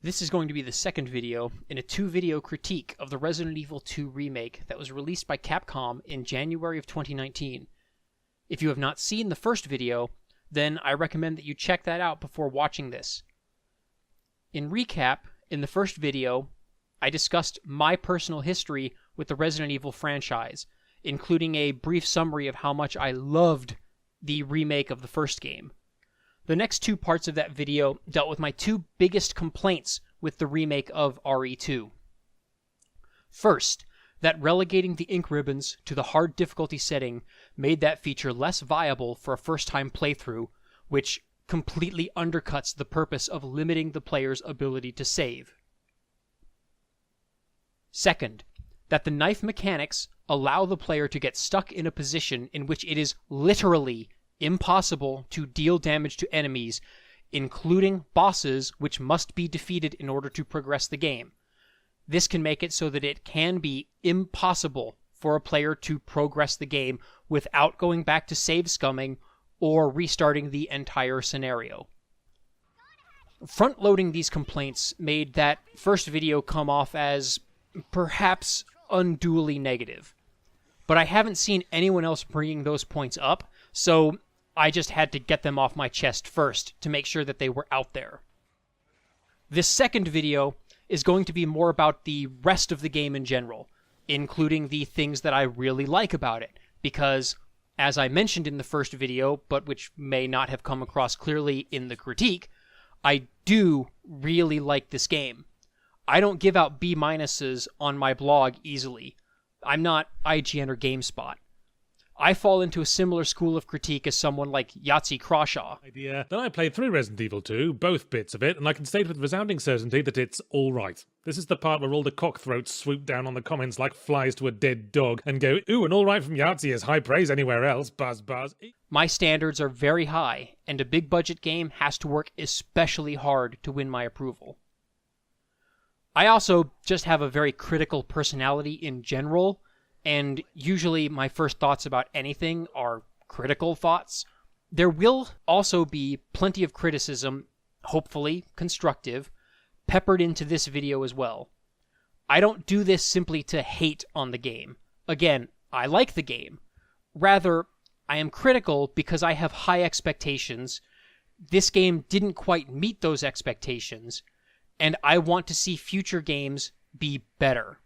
This is going to be the second video in a two-video critique of the Resident Evil 2 remake that was released by Capcom in January of 2019. If you have not seen the first video, then I recommend that you check that out before watching this. In recap, in the first video, I discussed my personal history with the Resident Evil franchise, including a brief summary of how much I loved the remake of the first game. The next two parts of that video dealt with my two biggest complaints with the remake of RE2. First, that relegating the ink ribbons to the hard difficulty setting made that feature less viable for a first-time playthrough, which completely undercuts the purpose of limiting the player's ability to save. Second, that the knife mechanics allow the player to get stuck in a position in which it is literally impossible to deal damage to enemies, including bosses which must be defeated in order to progress the game. This can make it so that it can be impossible for a player to progress the game without going back to save scumming or restarting the entire scenario. Front-loading these complaints made that first video come off as perhaps unduly negative. But I haven't seen anyone else bringing those points up, so I just had to get them off my chest first to make sure that they were out there. This second video is going to be more about the rest of the game in general, including the things that I really like about it, because, as I mentioned in the first video, but which may not have come across clearly in the critique, I do really like this game. I don't give out B-minuses on my blog easily. I'm not IGN or GameSpot. I fall into a similar school of critique as someone like Yahtzee Crawshaw. Then I played through Resident Evil 2, both bits of it, and I can state with resounding certainty that it's alright. This is the part where all the cockthroats swoop down on the comments like flies to a dead dog and go, "Ooh, an alright from Yahtzee is high praise anywhere else, buzz buzz." My standards are very high, and a big budget game has to work especially hard to win my approval. I also just have a very critical personality in general, and usually my first thoughts about anything are critical thoughts. There will also be plenty of criticism, hopefully constructive, peppered into this video as well. I don't do this simply to hate on the game. Again, I like the game. Rather, I am critical because I have high expectations. This game didn't quite meet those expectations, and I want to see future games be better.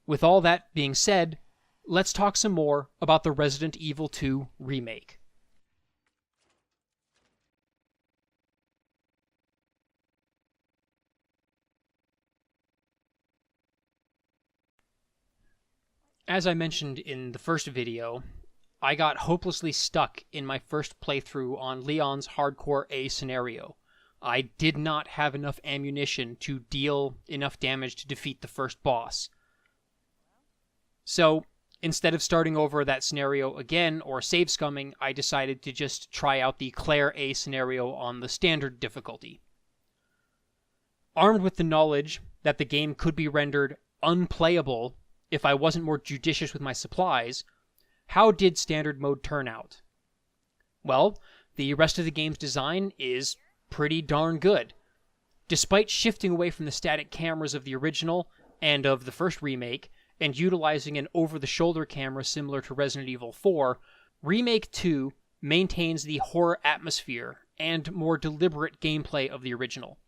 With all that being said, let's talk some more about the Resident Evil 2 remake. As I mentioned in the first video, I got hopelessly stuck in my first playthrough on Leon's Hardcore A scenario. I did not have enough ammunition to deal enough damage to defeat the first boss. So, instead of starting over that scenario again or save scumming, I decided to just try out the Claire A scenario on the standard difficulty. Armed with the knowledge that the game could be rendered unplayable if I wasn't more judicious with my supplies, how did standard mode turn out? Well, the rest of the game's design is pretty darn good. Despite shifting away from the static cameras of the original and of the first remake, and utilizing an over-the-shoulder camera similar to Resident Evil 4, Remake 2 maintains the horror atmosphere and more deliberate gameplay of the original.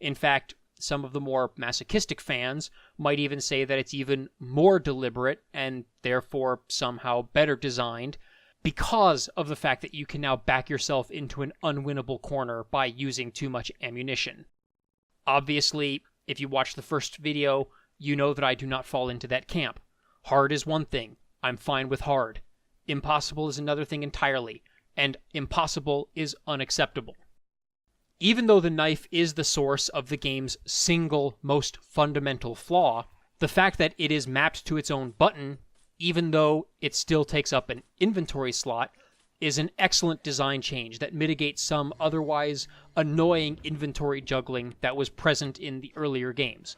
In fact, some of the more masochistic fans might even say that it's even more deliberate and therefore somehow better designed because of the fact that you can now back yourself into an unwinnable corner by using too much ammunition. Obviously, if you watch the first video, you know that I do not fall into that camp. Hard is one thing. I'm fine with hard. Impossible is another thing entirely, and impossible is unacceptable. Even though the knife is the source of the game's single most fundamental flaw, the fact that it is mapped to its own button, even though it still takes up an inventory slot, is an excellent design change that mitigates some otherwise annoying inventory juggling that was present in the earlier games.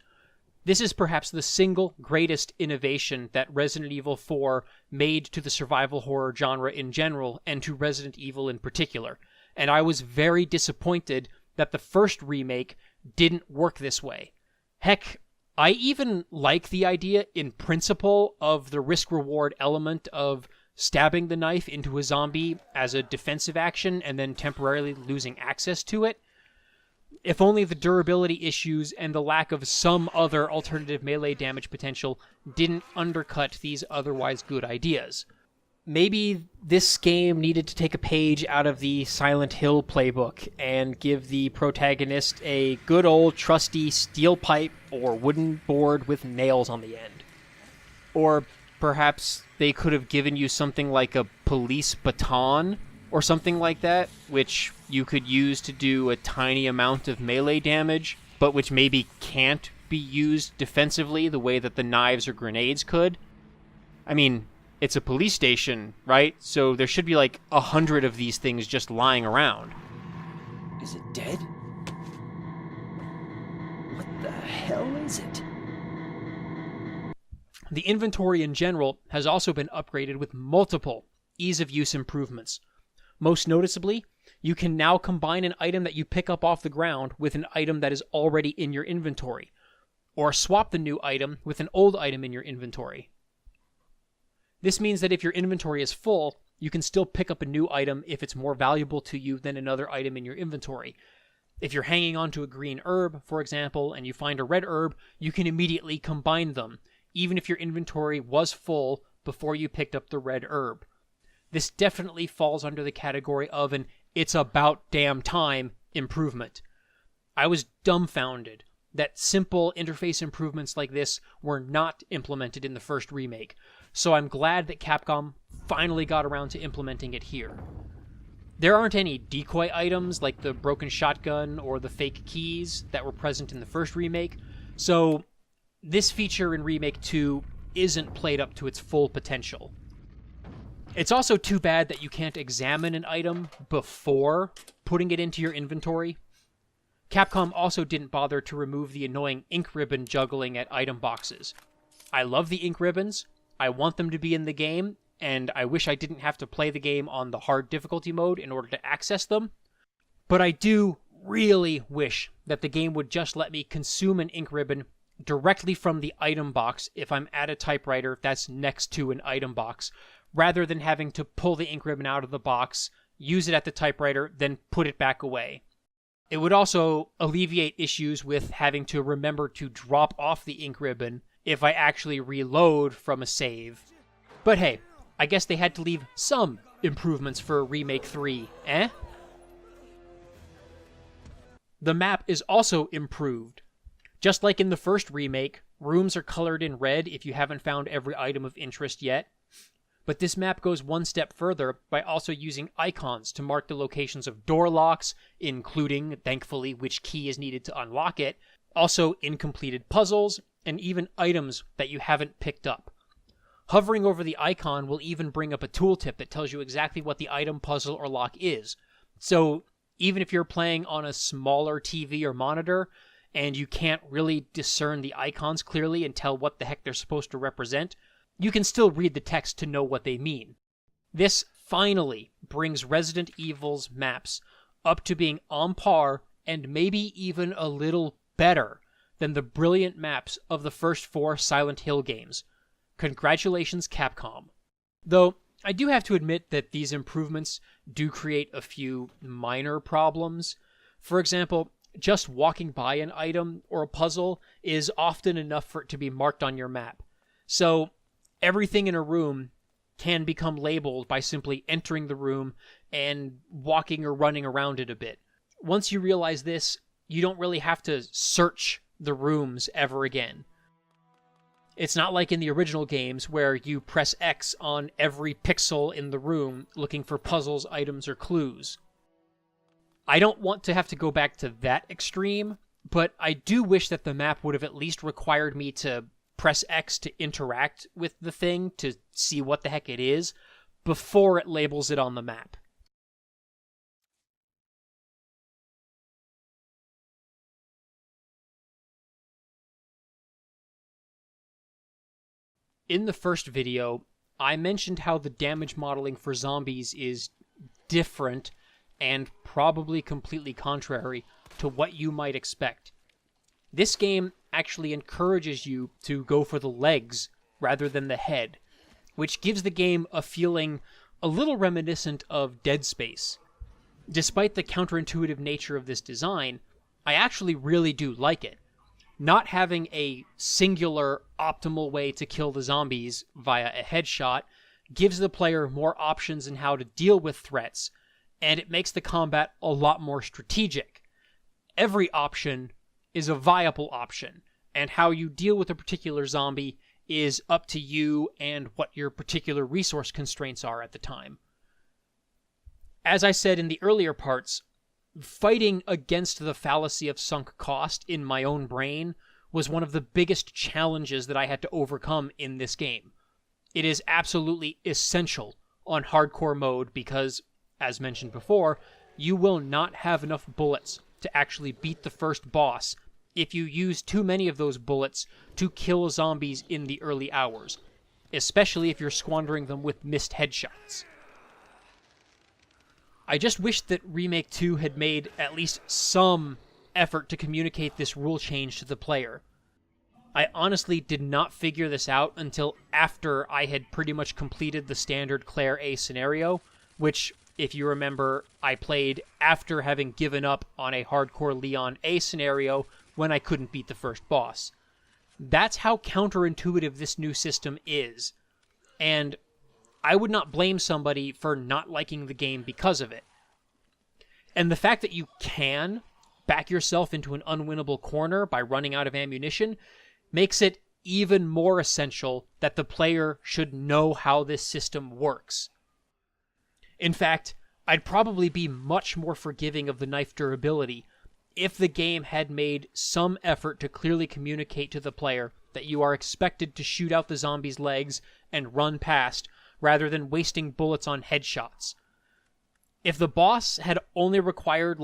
This is perhaps the single greatest innovation that Resident Evil 4 made to the survival horror genre in general and to Resident Evil in particular, and I was very disappointed that the first remake didn't work this way. Heck, I even like the idea in principle of the risk-reward element of stabbing the knife into a zombie as a defensive action and then temporarily losing access to it. If only the durability issues and the lack of some other alternative melee damage potential didn't undercut these otherwise good ideas. Maybe this game needed to take a page out of the Silent Hill playbook and give the protagonist a good old trusty steel pipe or wooden board with nails on the end. Or perhaps they could have given you something like a police baton or something like that, which you could use to do a tiny amount of melee damage, but which maybe can't be used defensively the way that the knives or grenades could. I mean, it's a police station, right? So there should be like 100 of these things just lying around. Is it dead? What the hell is it? The inventory in general has also been upgraded with multiple ease-of-use improvements. Most noticeably, you can now combine an item that you pick up off the ground with an item that is already in your inventory, or swap the new item with an old item in your inventory. This means that if your inventory is full, you can still pick up a new item if it's more valuable to you than another item in your inventory. If you're hanging on to a green herb, for example, and you find a red herb, you can immediately combine them, even if your inventory was full before you picked up the red herb. This definitely falls under the category of an "it's about damn time" improvement. I was dumbfounded that simple interface improvements like this were not implemented in the first remake, so I'm glad that Capcom finally got around to implementing it here. There aren't any decoy items like the broken shotgun or the fake keys that were present in the first remake, so this feature in Remake 2 isn't played up to its full potential. It's also too bad that you can't examine an item before putting it into your inventory. Capcom also didn't bother to remove the annoying ink ribbon juggling at item boxes. I love the ink ribbons, I want them to be in the game, and I wish I didn't have to play the game on the hard difficulty mode in order to access them, but I do really wish that the game would just let me consume an ink ribbon directly from the item box if I'm at a typewriter that's next to an item box, rather than having to pull the ink ribbon out of the box, use it at the typewriter, then put it back away. It would also alleviate issues with having to remember to drop off the ink ribbon if I actually reload from a save. But hey, I guess they had to leave some improvements for Remake 3, eh? The map is also improved. Just like in the first remake, rooms are colored in red if you haven't found every item of interest yet. But this map goes one step further by also using icons to mark the locations of door locks, including, thankfully, which key is needed to unlock it, also incompleted puzzles, and even items that you haven't picked up. Hovering over the icon will even bring up a tooltip that tells you exactly what the item, puzzle, or lock is. So even if you're playing on a smaller TV or monitor, and you can't really discern the icons clearly and tell what the heck they're supposed to represent, you can still read the text to know what they mean. This finally brings Resident Evil's maps up to being on par and maybe even a little better than the brilliant maps of the first 4 Silent Hill games. Congratulations, Capcom. Though, I do have to admit that these improvements do create a few minor problems. For example, just walking by an item or a puzzle is often enough for it to be marked on your map. So, everything in a room can become labeled by simply entering the room and walking or running around it a bit. Once you realize this, you don't really have to search the rooms ever again. It's not like in the original games where you press X on every pixel in the room looking for puzzles, items, or clues. I don't want to have to go back to that extreme, but I do wish that the map would have at least required me to press X to interact with the thing to see what the heck it is before it labels it on the map. In the first video, I mentioned how the damage modeling for zombies is different and probably completely contrary to what you might expect. This game actually encourages you to go for the legs rather than the head, which gives the game a feeling a little reminiscent of Dead Space. Despite the counterintuitive nature of this design, I actually really do like it. Not having a singular, optimal way to kill the zombies via a headshot gives the player more options in how to deal with threats, and it makes the combat a lot more strategic. Every option is a viable option, and how you deal with a particular zombie is up to you and what your particular resource constraints are at the time. As I said in the earlier parts, fighting against the fallacy of sunk cost in my own brain was one of the biggest challenges that I had to overcome in this game. It is absolutely essential on hardcore mode because, as mentioned before, you will not have enough bullets to actually beat the first boss if you use too many of those bullets to kill zombies in the early hours, especially if you're squandering them with missed headshots. I just wish that Remake 2 had made at least some effort to communicate this rule change to the player. I honestly did not figure this out until after I had pretty much completed the standard Claire A scenario, which, if you remember, I played after having given up on a hardcore Leon A scenario when I couldn't beat the first boss. That's how counterintuitive this new system is, and I would not blame somebody for not liking the game because of it. And the fact that you can back yourself into an unwinnable corner by running out of ammunition makes it even more essential that the player should know how this system works. In fact, I'd probably be much more forgiving of the knife durability if the game had made some effort to clearly communicate to the player that you are expected to shoot out the zombie's legs and run past, rather than wasting bullets on headshots. If the boss had only required,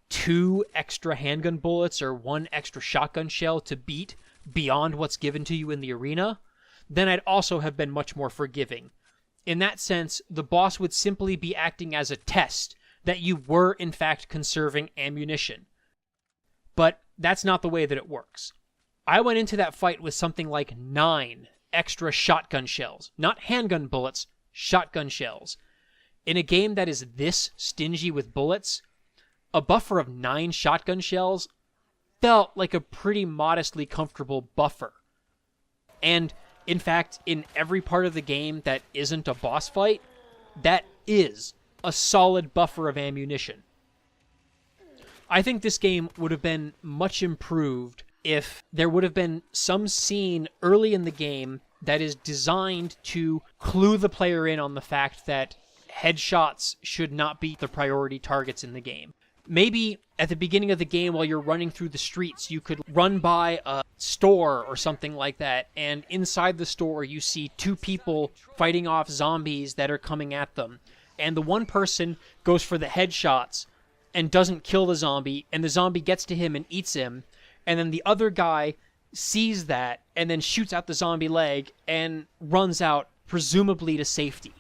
2 extra handgun bullets or 1 extra shotgun shell to beat beyond what's given to you in the arena, then I'd also have been much more forgiving. In that sense, the boss would simply be acting as a test that you were in fact conserving ammunition. But that's not the way that it works. I went into that fight with something like 9 extra shotgun shells. Not handgun bullets, shotgun shells. In a game that is this stingy with bullets, a buffer of 9 shotgun shells felt like a pretty modestly comfortable buffer. And, in fact, in every part of the game that isn't a boss fight, that is a solid buffer of ammunition. I think this game would have been much improved if there would have been some scene early in the game that is designed to clue the player in on the fact that headshots should not be the priority targets in the game. Maybe at the beginning of the game while you're running through the streets, you could run by a store or something like that, and inside the store you see 2 people fighting off zombies that are coming at them. And the one person goes for the headshots and doesn't kill the zombie, and the zombie gets to him and eats him, and then the other guy sees that and then shoots out the zombie leg and runs out, presumably to safety.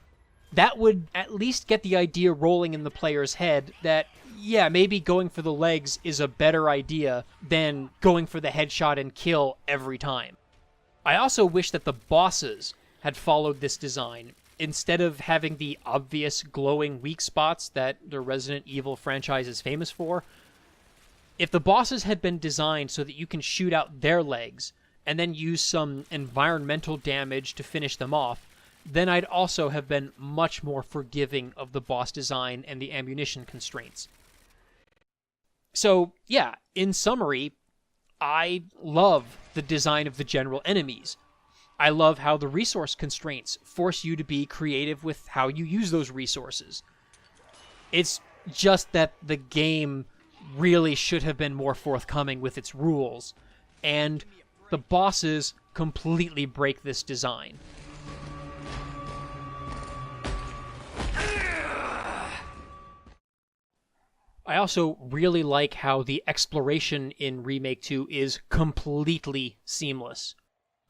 That would at least get the idea rolling in the player's head that, yeah, maybe going for the legs is a better idea than going for the headshot and kill every time. I also wish that the bosses had followed this design, instead of having the obvious glowing weak spots that the Resident Evil franchise is famous for. If the bosses had been designed so that you can shoot out their legs and then use some environmental damage to finish them off, then I'd also have been much more forgiving of the boss design and the ammunition constraints. So, yeah, in summary, I love the design of the general enemies. I love how the resource constraints force you to be creative with how you use those resources. It's just that the game really should have been more forthcoming with its rules, and the bosses completely break this design. I also really like how the exploration in Remake 2 is completely seamless.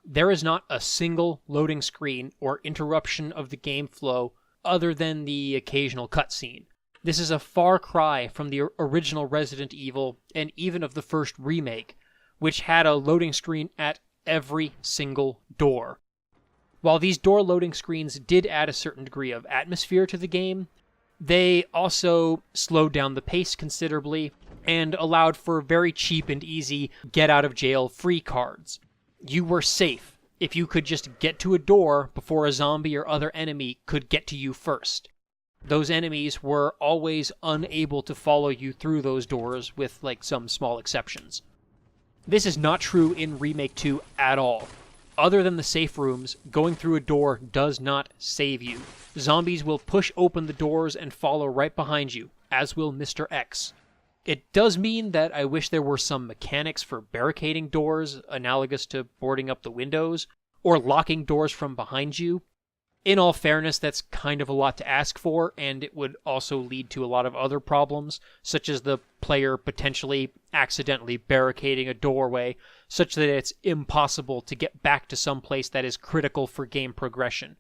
There is not a single loading screen or interruption of the game flow other than the occasional cutscene. This is a far cry from the original Resident Evil and even of the first remake, which had a loading screen at every single door. While these door loading screens did add a certain degree of atmosphere to the game, they also slowed down the pace considerably and allowed for very cheap and easy get-out-of-jail-free cards. You were safe if you could just get to a door before a zombie or other enemy could get to you first. Those enemies were always unable to follow you through those doors, with some small exceptions. This is not true in Remake 2 at all. Other than the safe rooms, going through a door does not save you. Zombies will push open the doors and follow right behind you, as will Mr. X. It does mean that I wish there were some mechanics for barricading doors, analogous to boarding up the windows, or locking doors from behind you. In all fairness, that's kind of a lot to ask for, and it would also lead to a lot of other problems, such as the player potentially accidentally barricading a doorway, such that it's impossible to get back to some place that is critical for game progression.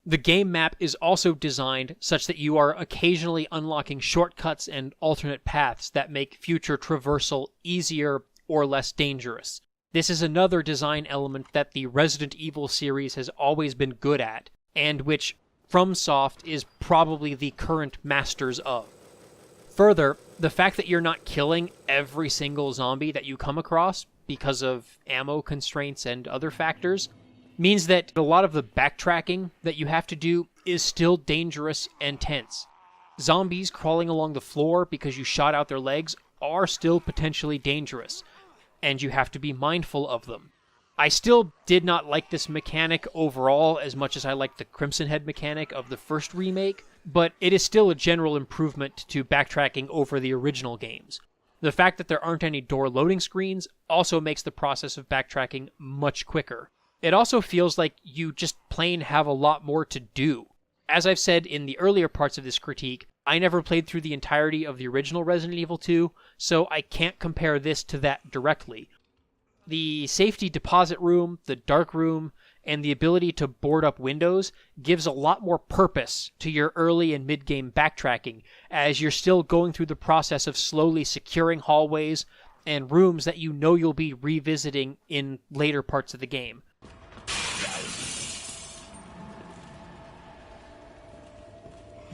The game map is also designed such that you are occasionally unlocking shortcuts and alternate paths that make future traversal easier or less dangerous. This is another design element that the Resident Evil series has always been good at, and which FromSoft is probably the current masters of. Further, the fact that you're not killing every single zombie that you come across because of ammo constraints and other factors means that a lot of the backtracking that you have to do is still dangerous and tense. Zombies crawling along the floor because you shot out their legs are still potentially dangerous, and you have to be mindful of them. I still did not like this mechanic overall as much as I liked the Crimson Head mechanic of the first remake, but it is still a general improvement to backtracking over the original games. The fact that there aren't any door loading screens also makes the process of backtracking much quicker. It also feels like you just plain have a lot more to do. As I've said in the earlier parts of this critique, I never played through the entirety of the original Resident Evil 2, so I can't compare this to that directly. The safety deposit room, the dark room, and the ability to board up windows gives a lot more purpose to your early and mid-game backtracking, as you're still going through the process of slowly securing hallways and rooms that you know you'll be revisiting in later parts of the game.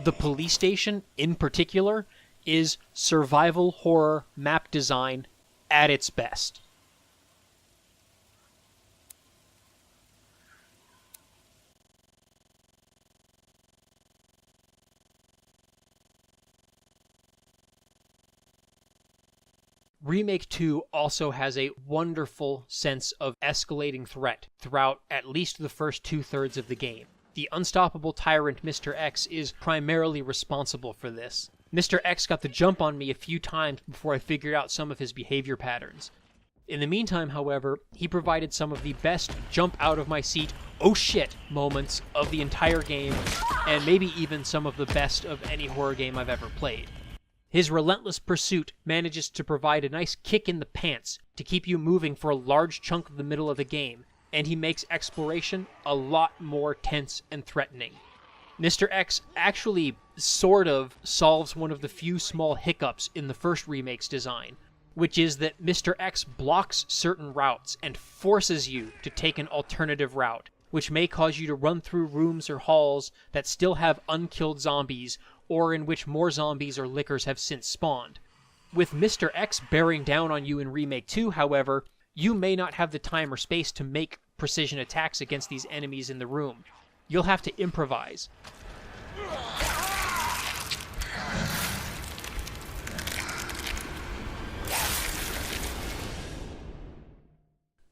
The police station, in particular, is survival horror map design at its best. Remake 2 also has a wonderful sense of escalating threat throughout at least the first two-thirds of the game. The unstoppable tyrant Mr. X is primarily responsible for this. Mr. X got the jump on me a few times before I figured out some of his behavior patterns. In the meantime, however, he provided some of the best jump out of my seat, oh shit moments of the entire game, and maybe even some of the best of any horror game I've ever played. His relentless pursuit manages to provide a nice kick in the pants to keep you moving for a large chunk of the middle of the game, and he makes exploration a lot more tense and threatening. Mr. X actually sort of solves one of the few small hiccups in the first remake's design, which is that Mr. X blocks certain routes and forces you to take an alternative route, which may cause you to run through rooms or halls that still have unkilled zombies or in which more zombies or lickers have since spawned. With Mr. X bearing down on you in Remake 2, however, you may not have the time or space to make precision attacks against these enemies in the room. You'll have to improvise.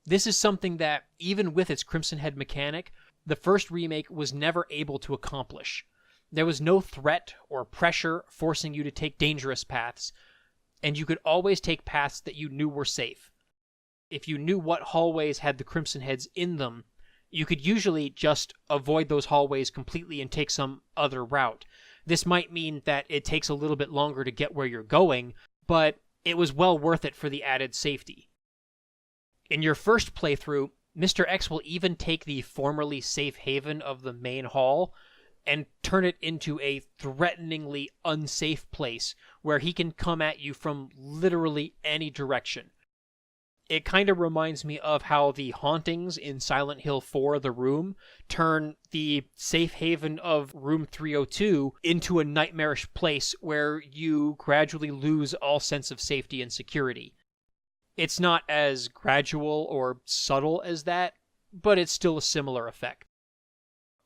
This is something that, even with its Crimson Head mechanic, the first remake was never able to accomplish. There was no threat or pressure forcing you to take dangerous paths, and you could always take paths that you knew were safe. If you knew what hallways had the Crimson Heads in them, you could usually just avoid those hallways completely and take some other route. This might mean that it takes a little bit longer to get where you're going, but it was well worth it for the added safety. In your first playthrough, Mr. X will even take the formerly safe haven of the main hall and turn it into a threateningly unsafe place where he can come at you from literally any direction. It kind of reminds me of how the hauntings in Silent Hill 4, The Room, turn the safe haven of Room 302 into a nightmarish place where you gradually lose all sense of safety and security. It's not as gradual or subtle as that, but it's still a similar effect.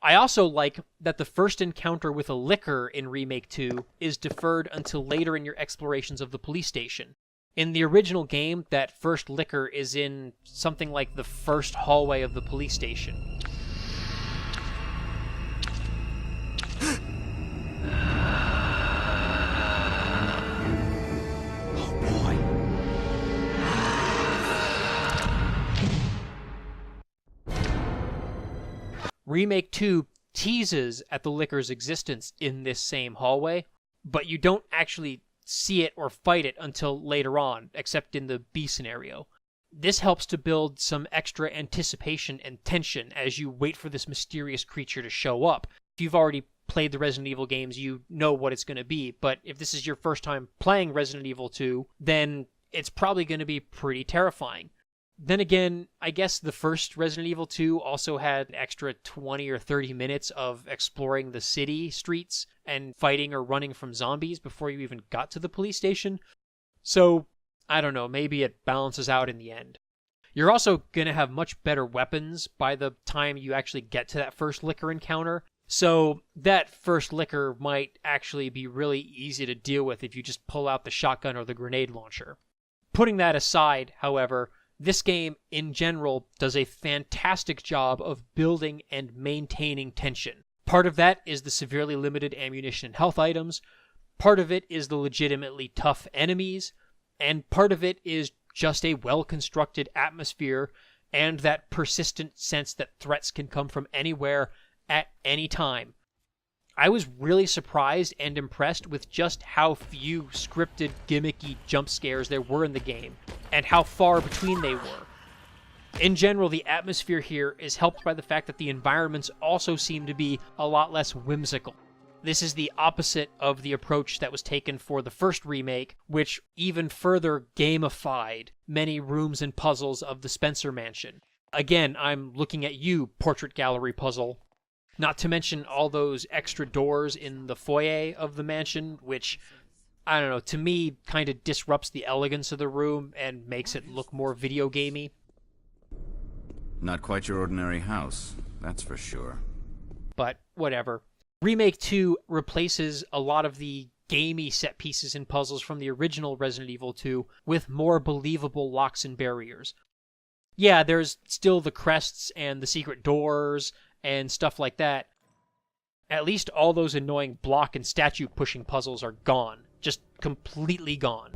I also like that the first encounter with a licker in Remake 2 is deferred until later in your explorations of the police station. In the original game, that first licker is in something like the first hallway of the police station. Remake 2 teases at the licker's existence in this same hallway, but you don't actually see it or fight it until later on, except in the B scenario. This helps to build some extra anticipation and tension as you wait for this mysterious creature to show up. If you've already played the Resident Evil games, you know what it's going to be, but if this is your first time playing Resident Evil 2, then it's probably going to be pretty terrifying. Then again, I guess the first Resident Evil 2 also had an extra 20 or 30 minutes of exploring the city streets and fighting or running from zombies before you even got to the police station. So, I don't know, maybe it balances out in the end. You're also going to have much better weapons by the time you actually get to that first licker encounter. So, that first licker might actually be really easy to deal with if you just pull out the shotgun or the grenade launcher. Putting that aside, however, this game, in general, does a fantastic job of building and maintaining tension. Part of that is the severely limited ammunition and health items, part of it is the legitimately tough enemies, and part of it is just a well-constructed atmosphere and that persistent sense that threats can come from anywhere at any time. I was really surprised and impressed with just how few scripted, gimmicky jump scares there were in the game, and how far between they were. In general, the atmosphere here is helped by the fact that the environments also seem to be a lot less whimsical. This is the opposite of the approach that was taken for the first remake, which even further gamified many rooms and puzzles of the Spencer Mansion. Again, I'm looking at you, Portrait Gallery Puzzle. Not to mention all those extra doors in the foyer of the mansion, which, I don't know, to me kind of disrupts the elegance of the room and makes it look more video gamey. Not quite your ordinary house, that's for sure. But whatever. Remake 2 replaces a lot of the gamey set pieces and puzzles from the original Resident Evil 2 with more believable locks and barriers. Yeah, there's still the crests and the secret doors and stuff like that. At least all those annoying block and statue pushing puzzles are gone. Just completely gone.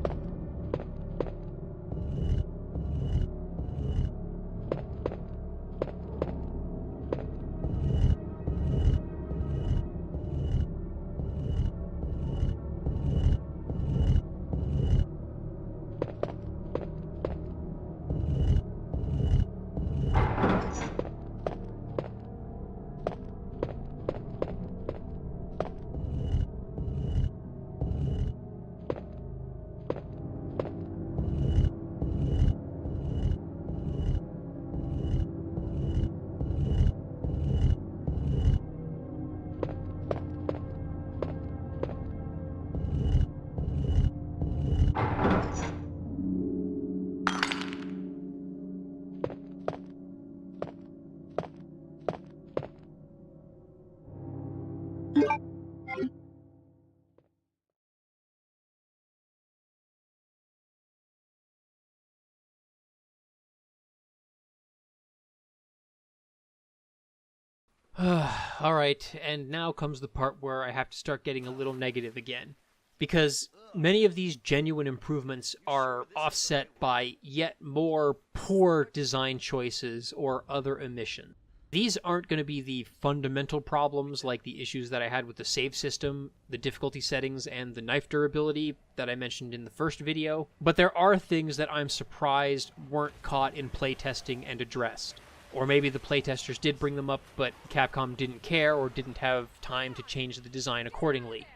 Alright, and now comes the part where I have to start getting a little negative again. Because many of these genuine improvements are offset by yet more poor design choices or other omissions. These aren't going to be the fundamental problems like the issues that I had with the save system, the difficulty settings, and the knife durability that I mentioned in the first video, but there are things that I'm surprised weren't caught in playtesting and addressed. Or maybe the playtesters did bring them up, but Capcom didn't care or didn't have time to change the design accordingly.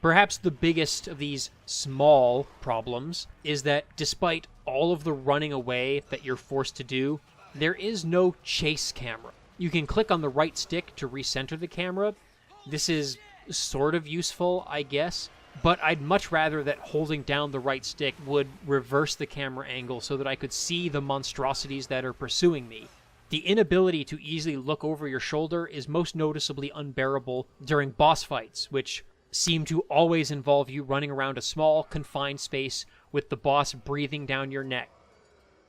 Perhaps the biggest of these small problems is that despite all of the running away that you're forced to do, there is no chase camera. You can click on the right stick to recenter the camera. This is sort of useful, I guess, but I'd much rather that holding down the right stick would reverse the camera angle so that I could see the monstrosities that are pursuing me. The inability to easily look over your shoulder is most noticeably unbearable during boss fights, which seem to always involve you running around a small, confined space with the boss breathing down your neck.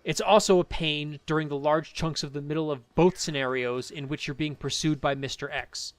It's also a pain during the large chunks of the middle of both scenarios in which you're being pursued by Mr. X.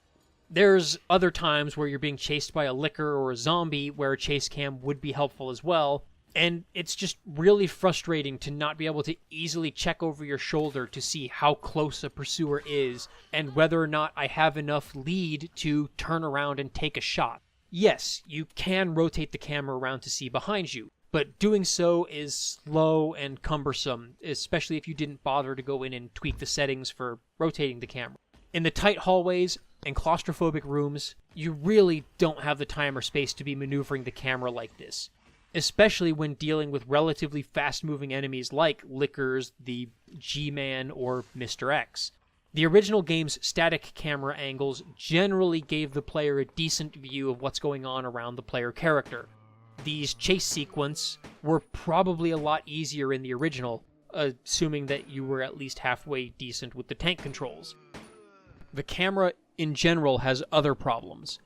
There's other times where you're being chased by a licker or a zombie where a chase cam would be helpful as well, and it's just really frustrating to not be able to easily check over your shoulder to see how close a pursuer is and whether or not I have enough lead to turn around and take a shot. Yes, you can rotate the camera around to see behind you, but doing so is slow and cumbersome, especially if you didn't bother to go in and tweak the settings for rotating the camera. In the tight hallways and claustrophobic rooms, you really don't have the time or space to be maneuvering the camera like this, especially when dealing with relatively fast-moving enemies like Lickers, the G-Man, or Mr. X. The original game's static camera angles generally gave the player a decent view of what's going on around the player character. These chase sequences were probably a lot easier in the original, assuming that you were at least halfway decent with the tank controls. The camera in general has other problems.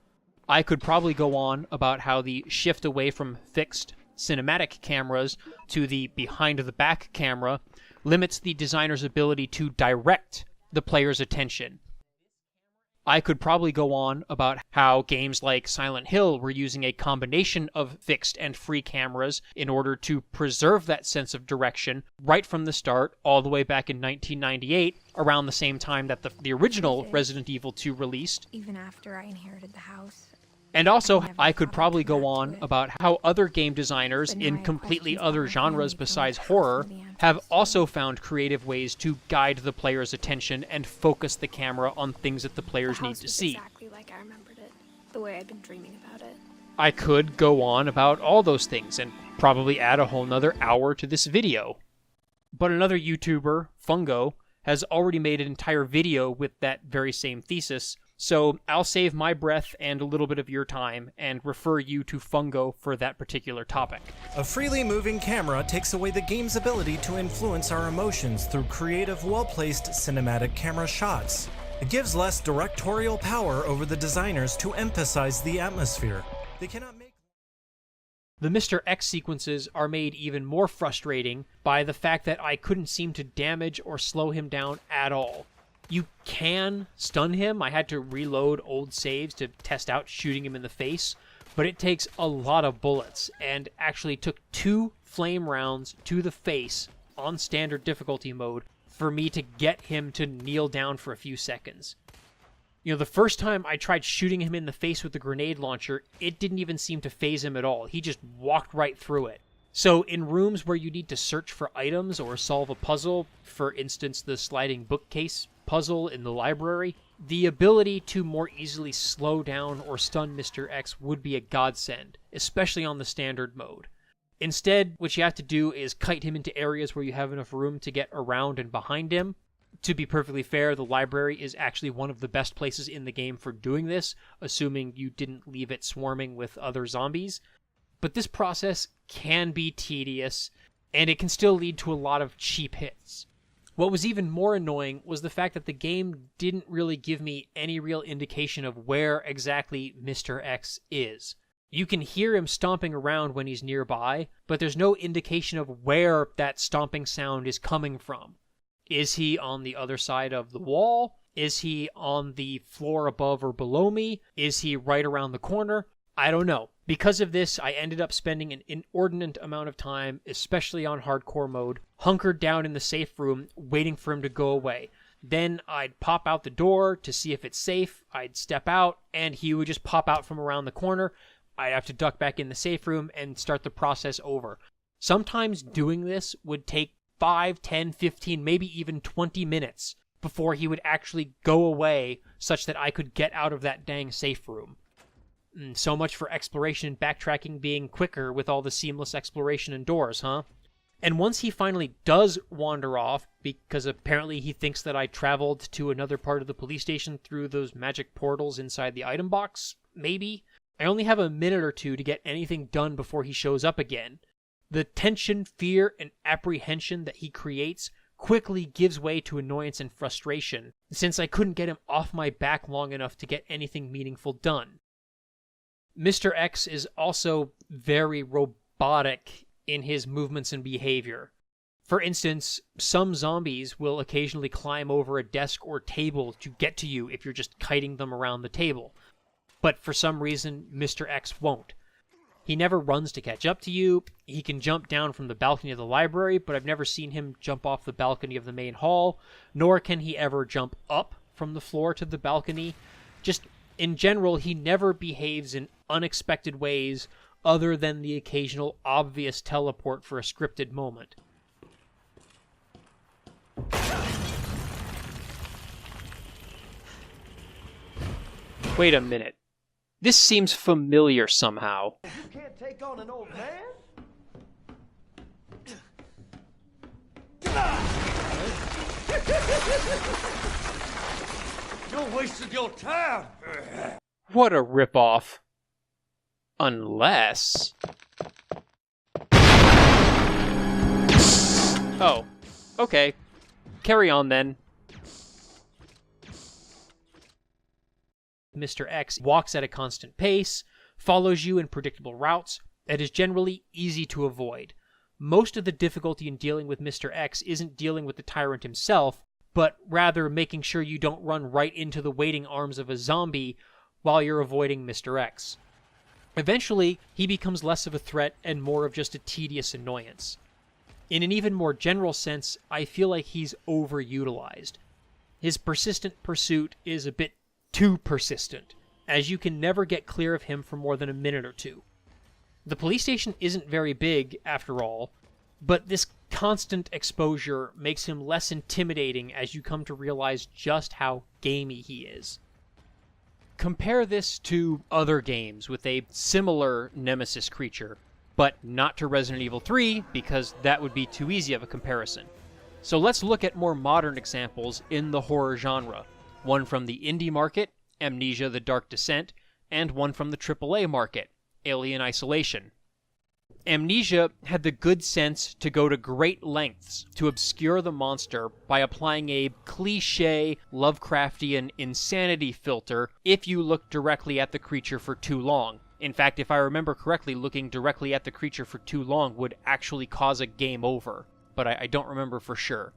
I could probably go on about how the shift away from fixed cinematic cameras to the behind-the-back camera limits the designer's ability to direct the player's attention. I could probably go on about how games like Silent Hill were using a combination of fixed and free cameras in order to preserve that sense of direction right from the start, all the way back in 1998, around the same time that the original Resident Evil 2 released. Even after I inherited the house. And also, I could probably go on about how other game designers in completely other genres besides horror have also found creative ways to guide the player's attention and focus the camera on things that the players need to see. Exactly like I remembered it, the way I'd been dreaming about it. I could go on about all those things and probably add a whole nother hour to this video. But another YouTuber, Fungo, has already made an entire video with that very same thesis, so I'll save my breath and a little bit of your time and refer you to Fungo for that particular topic. A freely moving camera takes away the game's ability to influence our emotions through creative, well-placed cinematic camera shots. It gives less directorial power over the designers to emphasize the atmosphere. They cannot make... The Mr. X sequences are made even more frustrating by the fact that I couldn't seem to damage or slow him down at all. You can stun him. I had to reload old saves to test out shooting him in the face, but it takes a lot of bullets, and actually took 2 flame rounds to the face on standard difficulty mode for me to get him to kneel down for a few seconds. You know, the first time I tried shooting him in the face with the grenade launcher, it didn't even seem to phase him at all. He just walked right through it. So in rooms where you need to search for items or solve a puzzle, for instance the sliding bookcase puzzle in the library, the ability to more easily slow down or stun Mr. X would be a godsend, especially on the standard mode. Instead, what you have to do is kite him into areas where you have enough room to get around and behind him. To be perfectly fair, the library is actually one of the best places in the game for doing this, assuming you didn't leave it swarming with other zombies. But this process can be tedious, and it can still lead to a lot of cheap hits. What was even more annoying was the fact that the game didn't really give me any real indication of where exactly Mr. X is. You can hear him stomping around when he's nearby, but there's no indication of where that stomping sound is coming from. Is he on the other side of the wall? Is he on the floor above or below me? Is he right around the corner? I don't know. Because of this, I ended up spending an inordinate amount of time, especially on hardcore mode, hunkered down in the safe room, waiting for him to go away. Then I'd pop out the door to see if it's safe, I'd step out, and he would just pop out from around the corner. I'd have to duck back in the safe room and start the process over. Sometimes doing this would take 5, 10, 15, maybe even 20 minutes before he would actually go away such that I could get out of that dang safe room. So much for exploration and backtracking being quicker with all the seamless exploration indoors, huh? And once he finally does wander off, because apparently he thinks that I traveled to another part of the police station through those magic portals inside the item box, maybe, I only have a minute or two to get anything done before he shows up again. The tension, fear, and apprehension that he creates quickly gives way to annoyance and frustration, since I couldn't get him off my back long enough to get anything meaningful done. Mr. X is also very robotic in his movements and behavior. For instance, some zombies will occasionally climb over a desk or table to get to you if you're just kiting them around the table. But for some reason, Mr. X won't. He never runs to catch up to you. He can jump down from the balcony of the library, but I've never seen him jump off the balcony of the main hall, nor can he ever jump up from the floor to the balcony. Just in general, he never behaves in unexpected ways other than the occasional obvious teleport for a scripted moment. Wait a minute. This seems familiar somehow. You can't take on an old man? You're wasting your time. What a ripoff. Unless... Oh, okay. Carry on then. Mr. X walks at a constant pace, follows you in predictable routes, and is generally easy to avoid. Most of the difficulty in dealing with Mr. X isn't dealing with the tyrant himself, but rather making sure you don't run right into the waiting arms of a zombie while you're avoiding Mr. X. Eventually, he becomes less of a threat and more of just a tedious annoyance. In an even more general sense, I feel like he's overutilized. His persistent pursuit is a bit too persistent, as you can never get clear of him for more than a minute or two. The police station isn't very big, after all, but this constant exposure makes him less intimidating as you come to realize just how gamey he is. Compare this to other games with a similar nemesis creature, but not to Resident Evil 3, because that would be too easy of a comparison. So let's look at more modern examples in the horror genre. One from the indie market, Amnesia: The Dark Descent, and one from the AAA market, Alien Isolation. Amnesia had the good sense to go to great lengths to obscure the monster by applying a cliché Lovecraftian insanity filter if you look directly at the creature for too long. In fact, if I remember correctly, looking directly at the creature for too long would actually cause a game over, but I don't remember for sure.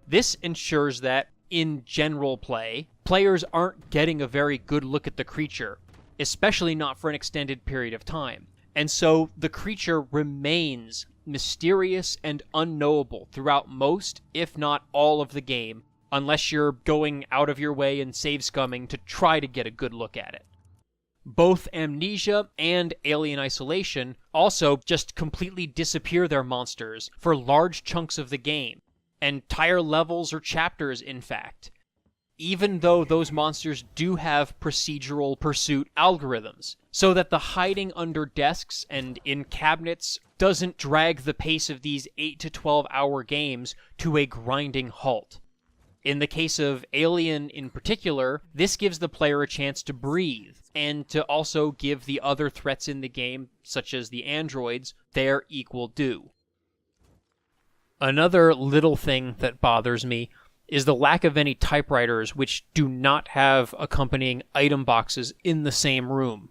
This ensures that, in general play, players aren't getting a very good look at the creature, especially not for an extended period of time. And so the creature remains mysterious and unknowable throughout most, if not all, of the game, unless you're going out of your way and save scumming to try to get a good look at it. Both Amnesia and Alien Isolation also just completely disappear their monsters for large chunks of the game, entire levels or chapters, in fact, even though those monsters do have procedural pursuit algorithms, so that the hiding under desks and in cabinets doesn't drag the pace of these 8 to 12 hour games to a grinding halt. In the case of Alien in particular, this gives the player a chance to breathe, and to also give the other threats in the game, such as the androids, their equal due. Another little thing that bothers me is the lack of any typewriters which do not have accompanying item boxes in the same room.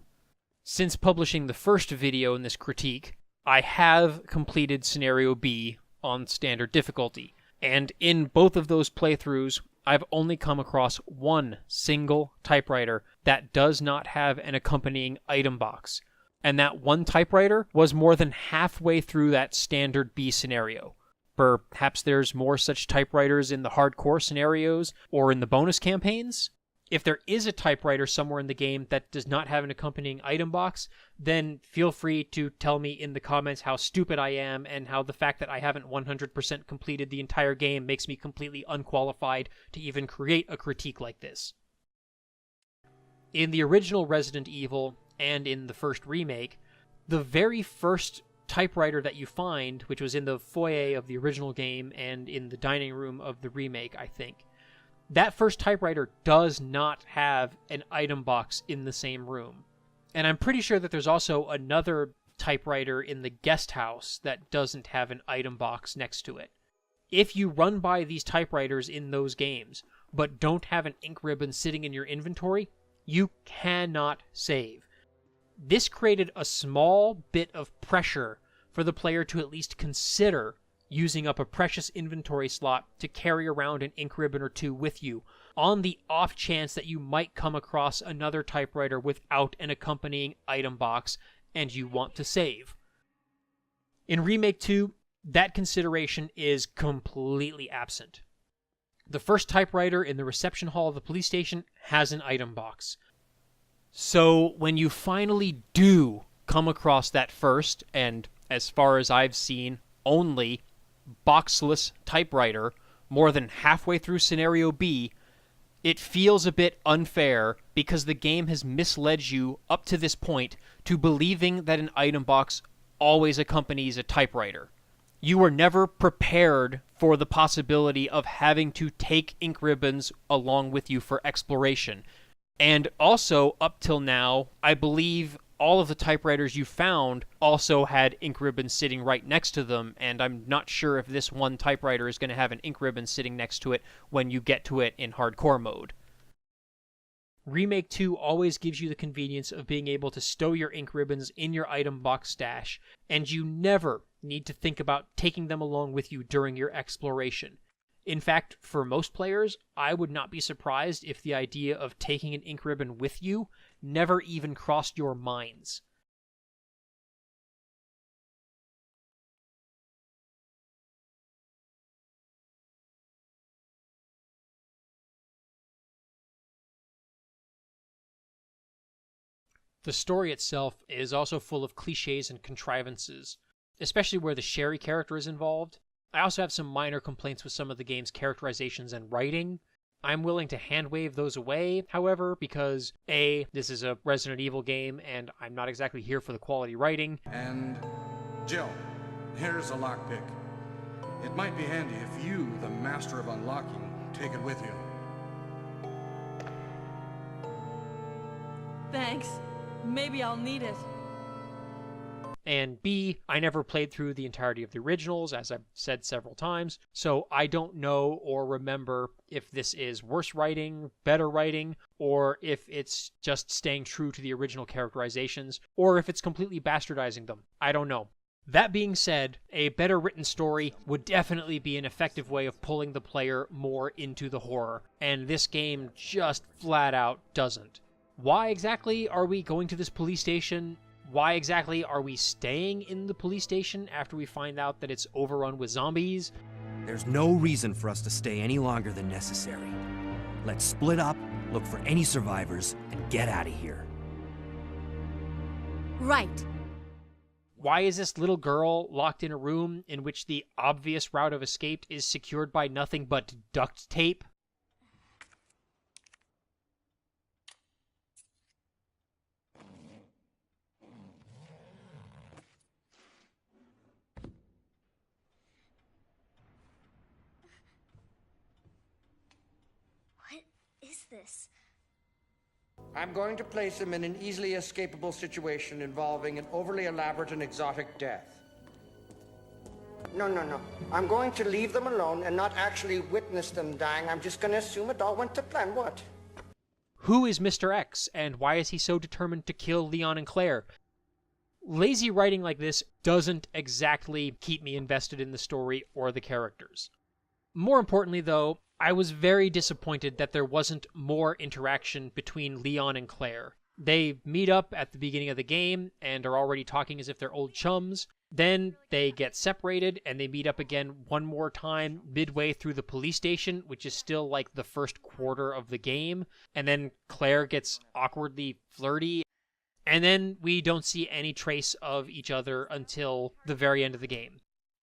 Since publishing the first video in this critique, I have completed Scenario B on standard difficulty, and in both of those playthroughs, I've only come across one single typewriter that does not have an accompanying item box, and that one typewriter was more than halfway through that standard B scenario. Perhaps there's more such typewriters in the hardcore scenarios or in the bonus campaigns? If there is a typewriter somewhere in the game that does not have an accompanying item box, then feel free to tell me in the comments how stupid I am and how the fact that I haven't 100% completed the entire game makes me completely unqualified to even create a critique like this. In the original Resident Evil and in the first remake, the very first typewriter that you find, which was in the foyer of the original game and in the dining room of the remake, I think, that first typewriter does not have an item box in the same room. And I'm pretty sure that there's also another typewriter in the guest house that doesn't have an item box next to it. If you run by these typewriters in those games, but don't have an ink ribbon sitting in your inventory, you cannot save. This created a small bit of pressure for the player to at least consider using up a precious inventory slot to carry around an ink ribbon or two with you, on the off chance that you might come across another typewriter without an accompanying item box and you want to save. In Remake 2, that consideration is completely absent. The first typewriter in the reception hall of the police station has an item box. So when you finally do come across that first, and as far as I've seen, only boxless typewriter more than halfway through Scenario B, it feels a bit unfair because the game has misled you up to this point to believing that an item box always accompanies a typewriter. You were never prepared for the possibility of having to take ink ribbons along with you for exploration. And also, up till now, I believe all of the typewriters you found also had ink ribbons sitting right next to them, and I'm not sure if this one typewriter is going to have an ink ribbon sitting next to it when you get to it in hardcore mode. Remake 2 always gives you the convenience of being able to stow your ink ribbons in your item box stash, and you never need to think about taking them along with you during your exploration. In fact, for most players, I would not be surprised if the idea of taking an ink ribbon with you never even crossed your minds. The story itself is also full of cliches and contrivances, especially where the Sherry character is involved. I also have some minor complaints with some of the game's characterizations and writing. I'm willing to hand-wave those away, however, because A, this is a Resident Evil game, and I'm not exactly here for the quality writing. And Jill, here's a lockpick. It might be handy if you, the master of unlocking, take it with you. Thanks. Maybe I'll need it. And B, I never played through the entirety of the originals, as I've said several times, so I don't know or remember if this is worse writing, better writing, or if it's just staying true to the original characterizations, or if it's completely bastardizing them. I don't know. That being said, a better written story would definitely be an effective way of pulling the player more into the horror, and this game just flat out doesn't. Why exactly are we going to this police station? Why exactly are we staying in the police station after we find out that it's overrun with zombies? There's no reason for us to stay any longer than necessary. Let's split up, look for any survivors, and get out of here. Right. Why is this little girl locked in a room in which the obvious route of escape is secured by nothing but duct tape? This. I'm going to place him in an easily escapable situation involving an overly elaborate and exotic death. No. I'm going to leave them alone and not actually witness them dying. I'm just going to assume it all went to plan. What? Who is Mr. X, and why is he so determined to kill Leon and Claire? Lazy writing like this doesn't exactly keep me invested in the story or the characters. More importantly, though, I was very disappointed that there wasn't more interaction between Leon and Claire. They meet up at the beginning of the game and are already talking as if they're old chums, Then they get separated and they meet up again one more time midway through the police station, which is still like the first quarter of the game. And then Claire gets awkwardly flirty. And then we don't see any trace of each other until the very end of the game.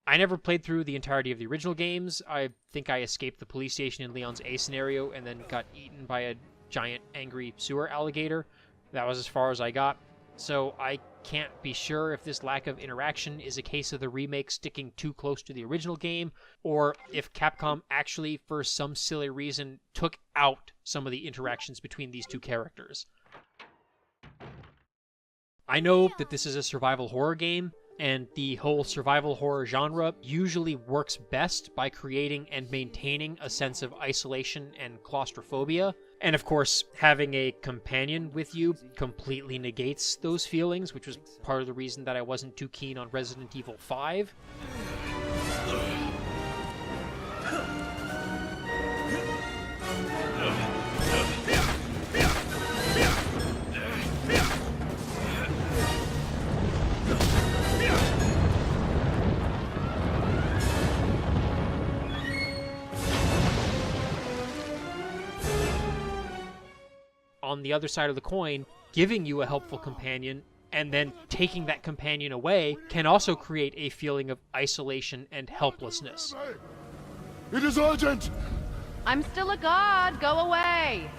I never played through the entirety of the original games. I think I escaped the police station in Leon's A scenario and then got eaten by a giant angry sewer alligator. That was as far as I got. So I can't be sure if this lack of interaction is a case of the remake sticking too close to the original game, or if Capcom actually, for some silly reason, took out some of the interactions between these two characters. I know that this is a survival horror game, and the whole survival horror genre usually works best by creating and maintaining a sense of isolation and claustrophobia. And of course, having a companion with you completely negates those feelings, which was part of the reason that I wasn't too keen on Resident Evil 5. On the other side of the coin, giving you a helpful companion and then taking that companion away can also create a feeling of isolation and helplessness. It is urgent! I'm still a god. Go away.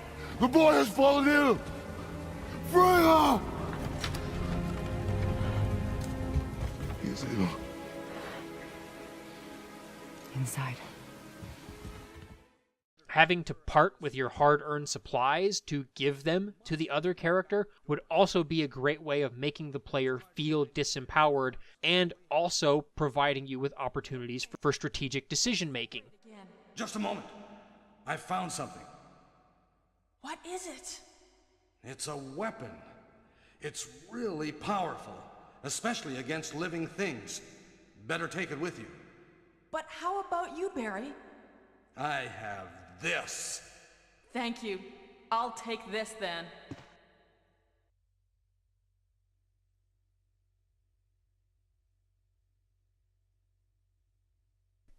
The boy has fallen ill! Freya! He is ill. Inside. Having to part with your hard-earned supplies to give them to the other character would also be a great way of making the player feel disempowered and also providing you with opportunities for strategic decision-making. Just a moment. I found something. What is it? It's a weapon. It's really powerful, especially against living things. Better take it with you. But how about you, Barry? I have this. Thank you. I'll take this then.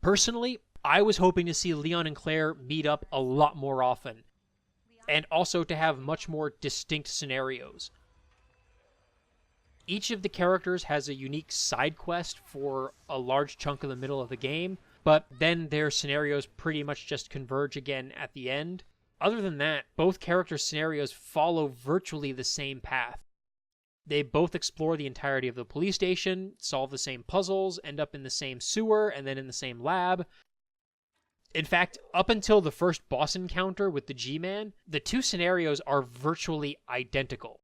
Personally, I was hoping to see Leon and Claire meet up a lot more often, and also to have much more distinct scenarios. Each of the characters has a unique side quest for a large chunk of the middle of the game, but then their scenarios pretty much just converge again at the end. Other than that, both characters' scenarios follow virtually the same path. They both explore the entirety of the police station, solve the same puzzles, end up in the same sewer, and then in the same lab. In fact, up until the first boss encounter with the G-Man, the two scenarios are virtually identical.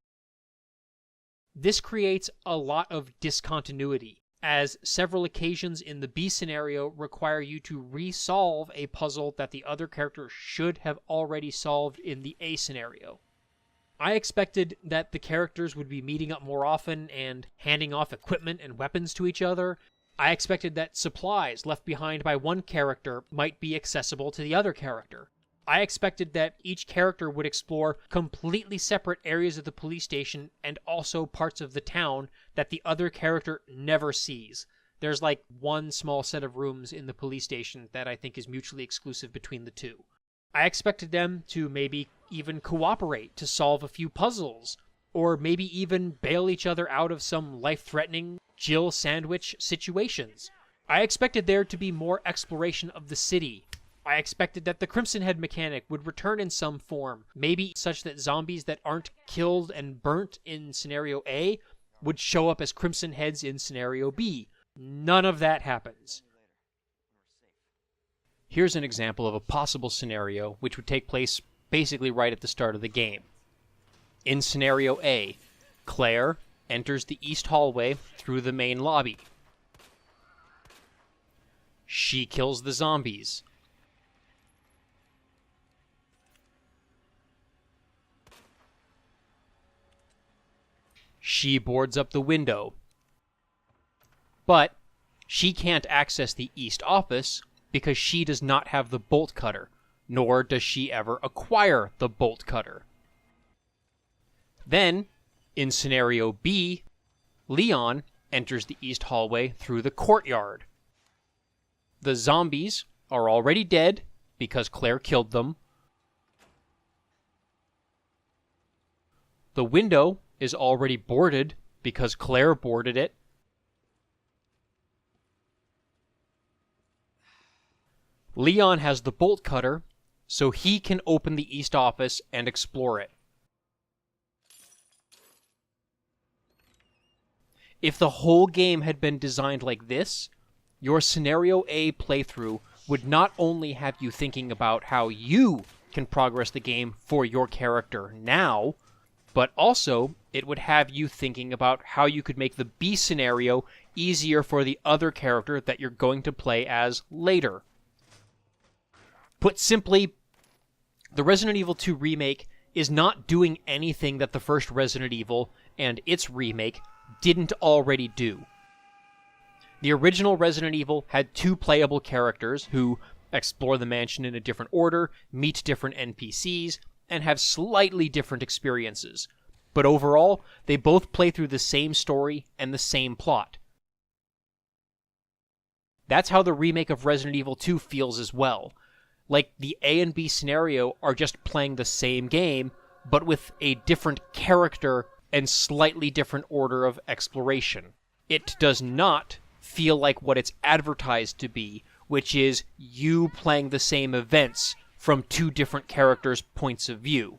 This creates a lot of discontinuity, as several occasions in the B scenario require you to resolve a puzzle that the other character should have already solved in the A scenario. I expected that the characters would be meeting up more often and handing off equipment and weapons to each other. I expected that supplies left behind by one character might be accessible to the other character. I expected that each character would explore completely separate areas of the police station and also parts of the town that the other character never sees. There's like one small set of rooms in the police station that I think is mutually exclusive between the two. I expected them to maybe even cooperate to solve a few puzzles, or maybe even bail each other out of some life-threatening Jill sandwich situations. I expected there to be more exploration of the city. I expected that the Crimson Head mechanic would return in some form, maybe such that zombies that aren't killed and burnt in Scenario A would show up as Crimson Heads in Scenario B. None of that happens. Here's an example of a possible scenario which would take place basically right at the start of the game. In Scenario A, Claire enters the east hallway through the main lobby. She kills the zombies. She boards up the window. But she can't access the east office because she does not have the bolt cutter, nor does she ever acquire the bolt cutter. Then, in Scenario B, Leon enters the east hallway through the courtyard. The zombies are already dead because Claire killed them. The window is already boarded because Claire boarded it. Leon has the bolt cutter, so he can open the east office and explore it. If the whole game had been designed like this, your Scenario A playthrough would not only have you thinking about how you can progress the game for your character now, but also it would have you thinking about how you could make the B scenario easier for the other character that you're going to play as later. Put simply, the Resident Evil 2 remake is not doing anything that the first Resident Evil and its remake didn't already do. The original Resident Evil had 2 playable characters who explore the mansion in a different order, meet different NPCs, and have slightly different experiences. But overall, they both play through the same story and the same plot. That's how the remake of Resident Evil 2 feels as well. Like the A and B scenario are just playing the same game, but with a different character and slightly different order of exploration. It does not feel like what it's advertised to be, which is you playing the same events from 2 different characters' points of view.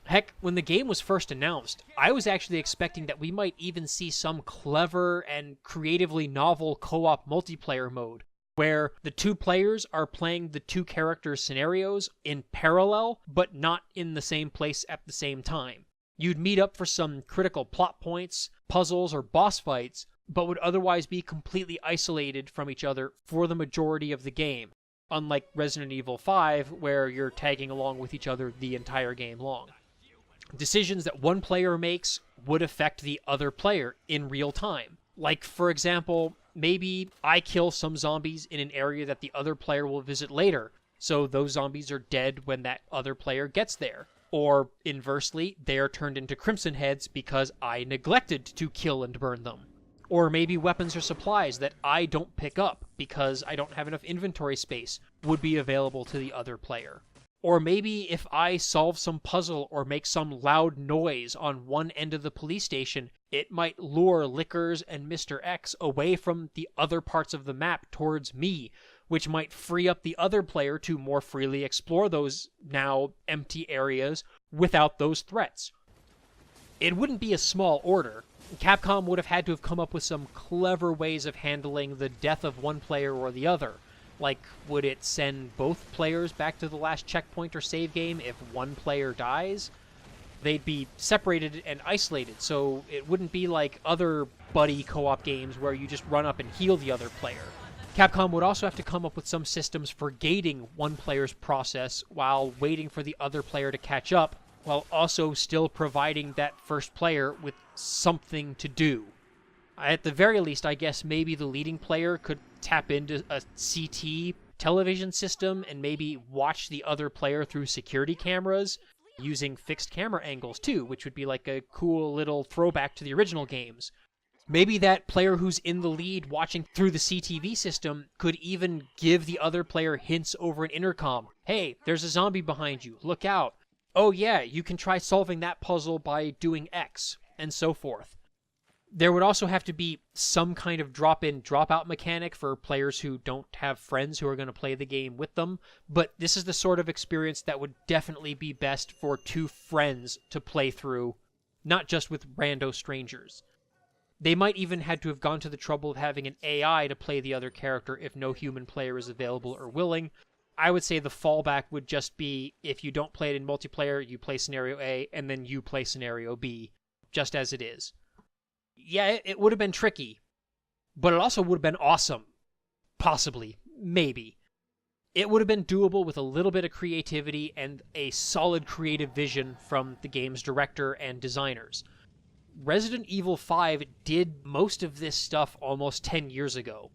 Heck, when the game was first announced, I was actually expecting that we might even see some clever and creatively novel co-op multiplayer mode, where the 2 players are playing the 2 characters' scenarios in parallel, but not in the same place at the same time. You'd meet up for some critical plot points, puzzles, or boss fights, but would otherwise be completely isolated from each other for the majority of the game, unlike Resident Evil 5, where you're tagging along with each other the entire game long. Decisions that one player makes would affect the other player in real time. Like, for example, maybe I kill some zombies in an area that the other player will visit later, so those zombies are dead when that other player gets there. Or, inversely, they are turned into Crimson Heads because I neglected to kill and burn them. Or maybe weapons or supplies that I don't pick up because I don't have enough inventory space would be available to the other player. Or maybe if I solve some puzzle or make some loud noise on one end of the police station, it might lure Lickers and Mr. X away from the other parts of the map towards me, which might free up the other player to more freely explore those now empty areas without those threats. It wouldn't be a small order. Capcom would have had to have come up with some clever ways of handling the death of one player or the other. Like, would it send both players back to the last checkpoint or save game if one player dies? They'd be separated and isolated, so it wouldn't be like other buddy co-op games where you just run up and heal the other player. Capcom would also have to come up with some systems for gating one player's process while waiting for the other player to catch up, while also still providing that first player with something to do. At the very least, I guess maybe the leading player could tap into a CT television system and maybe watch the other player through security cameras using fixed camera angles too, which would be like a cool little throwback to the original games. Maybe that player who's in the lead watching through the CTV system could even give the other player hints over an intercom. Hey, there's a zombie behind you, look out. Oh yeah, you can try solving that puzzle by doing X, and so forth. There would also have to be some kind of drop-in, drop-out mechanic for players who don't have friends who are going to play the game with them, but this is the sort of experience that would definitely be best for 2 friends to play through, not just with rando strangers. They might even had to have gone to the trouble of having an AI to play the other character if no human player is available or willing. I would say the fallback would just be, if you don't play it in multiplayer, you play Scenario A, and then you play Scenario B, just as it is. Yeah, it would have been tricky, but it also would have been awesome. Possibly. Maybe. It would have been doable with a little bit of creativity and a solid creative vision from the game's director and designers. Resident Evil 5 did most of this stuff almost 10 years ago.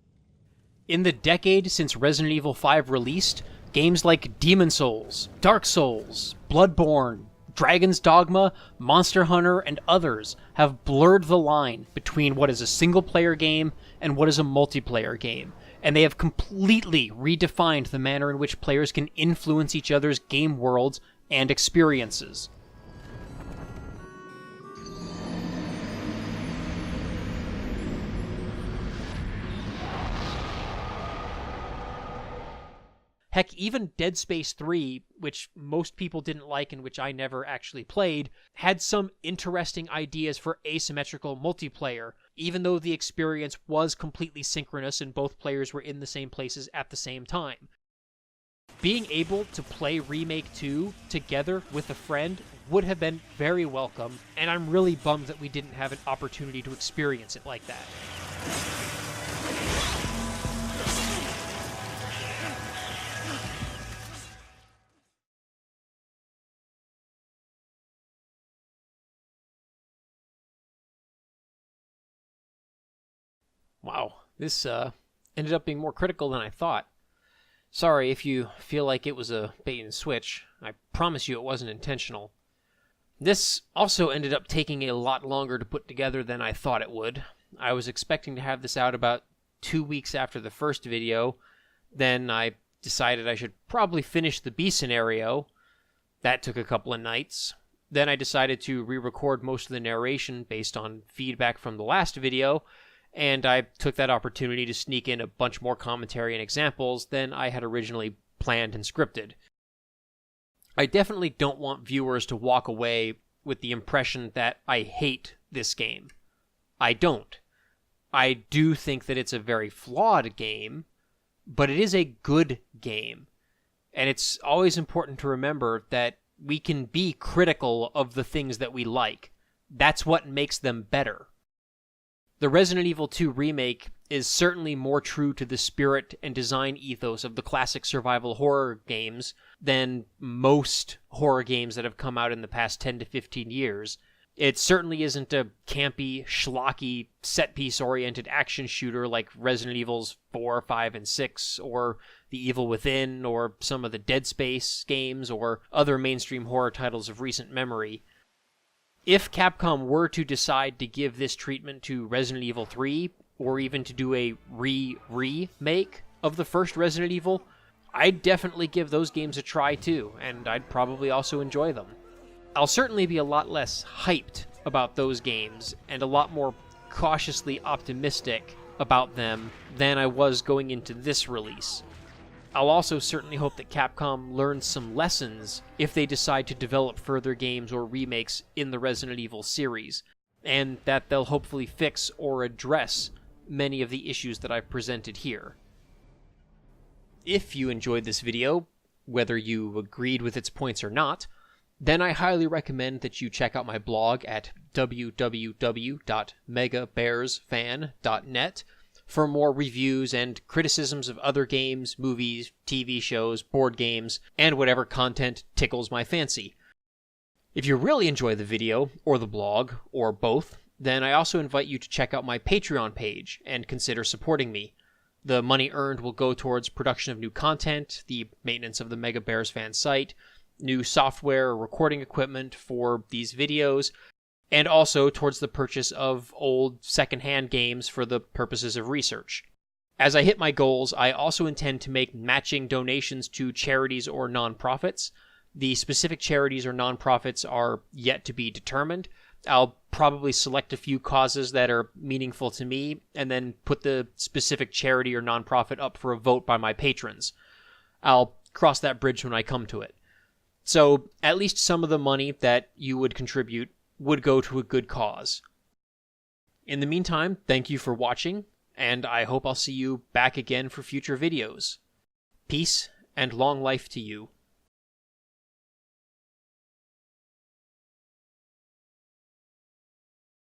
In the decade since Resident Evil 5 released, games like Demon's Souls, Dark Souls, Bloodborne, Dragon's Dogma, Monster Hunter, and others have blurred the line between what is a single-player game and what is a multiplayer game, and they have completely redefined the manner in which players can influence each other's game worlds and experiences. Heck, even Dead Space 3, which most people didn't like and which I never actually played, had some interesting ideas for asymmetrical multiplayer, even though the experience was completely synchronous and both players were in the same places at the same time. Being able to play Remake 2 together with a friend would have been very welcome, and I'm really bummed that we didn't have an opportunity to experience it like that. Wow, this ended up being more critical than I thought. Sorry if you feel like it was a bait and switch. I promise you it wasn't intentional. This also ended up taking a lot longer to put together than I thought it would. I was expecting to have this out about 2 weeks after the first video. Then I decided I should probably finish the B scenario. That took a couple of nights. Then I decided to re-record most of the narration based on feedback from the last video, and I took that opportunity to sneak in a bunch more commentary and examples than I had originally planned and scripted. I definitely don't want viewers to walk away with the impression that I hate this game. I don't. I do think that it's a very flawed game, but it is a good game. And it's always important to remember that we can be critical of the things that we like. That's what makes them better. The Resident Evil 2 remake is certainly more true to the spirit and design ethos of the classic survival horror games than most horror games that have come out in the past 10 to 15 years. It certainly isn't a campy, schlocky, set-piece-oriented action shooter like Resident Evils 4, 5, and 6, or The Evil Within, or some of the Dead Space games, or other mainstream horror titles of recent memory. If Capcom were to decide to give this treatment to Resident Evil 3, or even to do a remake of the first Resident Evil, I'd definitely give those games a try too, and I'd probably also enjoy them. I'll certainly be a lot less hyped about those games, and a lot more cautiously optimistic about them than I was going into this release. I'll also certainly hope that Capcom learns some lessons if they decide to develop further games or remakes in the Resident Evil series, and that they'll hopefully fix or address many of the issues that I've presented here. If you enjoyed this video, whether you agreed with its points or not, then I highly recommend that you check out my blog at www.megabearsfan.net for more reviews and criticisms of other games, movies, TV shows, board games, and whatever content tickles my fancy. If you really enjoy the video, or the blog, or both, then I also invite you to check out my Patreon page and consider supporting me. The money earned will go towards production of new content, the maintenance of the Mega Bears fan site, new software or recording equipment for these videos, and also towards the purchase of old secondhand games for the purposes of research. As I hit my goals, I also intend to make matching donations to charities or nonprofits. The specific charities or nonprofits are yet to be determined. I'll probably select a few causes that are meaningful to me, and then put the specific charity or nonprofit up for a vote by my patrons. I'll cross that bridge when I come to it. So, at least some of the money that you would contribute would go to a good cause. In the meantime, thank you for watching, and I hope I'll see you back again for future videos. Peace and long life to you.